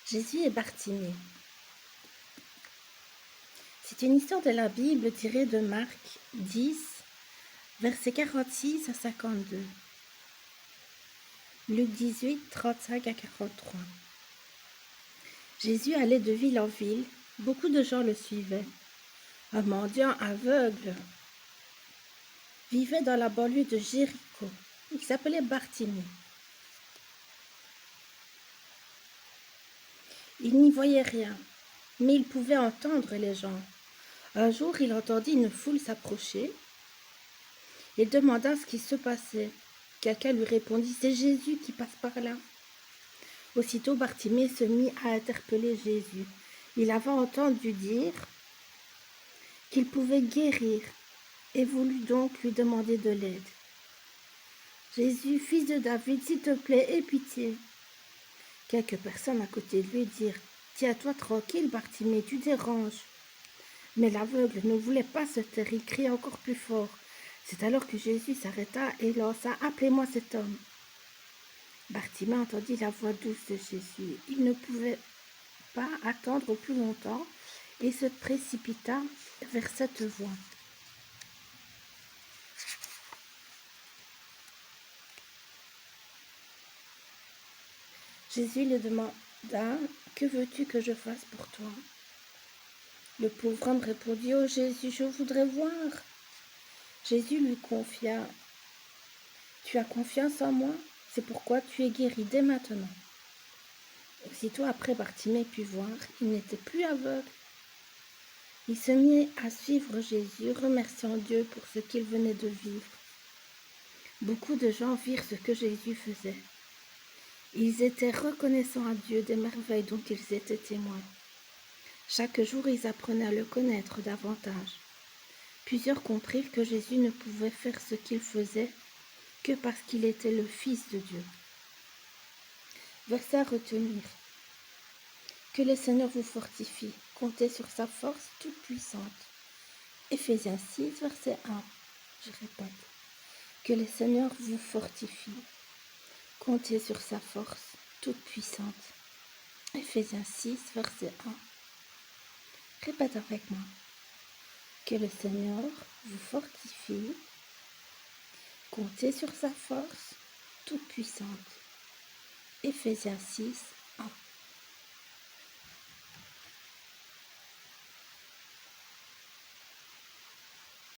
Jésus et Bartimée. C'est une histoire de la Bible tirée de Marc 10, versets 46 à 52. Luc 18, 35 à 43. Jésus allait de ville en ville, beaucoup de gens le suivaient. Un mendiant aveugle vivait dans la banlieue de Jéricho. Il s'appelait Bartimée. Il n'y voyait rien, mais il pouvait entendre les gens. Un jour, il entendit une foule s'approcher. Il demanda ce qui se passait. Quelqu'un lui répondit « C'est Jésus qui passe par là ». Aussitôt, Bartimée se mit à interpeller Jésus. Il avait entendu dire qu'il pouvait guérir et voulut donc lui demander de l'aide. « Jésus, fils de David, s'il te plaît, aie pitié ». Quelques personnes à côté de lui dirent « Tiens-toi tranquille, Bartimée, tu déranges ». Mais l'aveugle ne voulait pas se taire, il criait encore plus fort. C'est alors que Jésus s'arrêta et lança « Appelez-moi cet homme ». Bartimée entendit la voix douce de Jésus. Il ne pouvait pas attendre plus longtemps et se précipita vers cette voix. Jésus lui demanda « Que veux-tu que je fasse pour toi ?» Le pauvre homme répondit « Oh Jésus, je voudrais voir ». Jésus lui confia « Tu as confiance en moi, c'est pourquoi tu es guéri dès maintenant. » Aussitôt après, Bartimée put voir, il n'était plus aveugle. Il se mit à suivre Jésus, remerciant Dieu pour ce qu'il venait de vivre. Beaucoup de gens virent ce que Jésus faisait. Ils étaient reconnaissants à Dieu des merveilles dont ils étaient témoins. Chaque jour, ils apprenaient à le connaître davantage. Plusieurs comprirent que Jésus ne pouvait faire ce qu'il faisait que parce qu'il était le Fils de Dieu. Verset à retenir. Que le Seigneur vous fortifie. Comptez sur sa force toute puissante. Éphésiens 6, verset 1. Je répète. Que le Seigneur vous fortifie. Comptez sur sa force toute puissante. Éphésiens 6, verset 1. Répète avec moi. Que le Seigneur vous fortifie. Comptez sur sa force toute puissante. Éphésiens 6,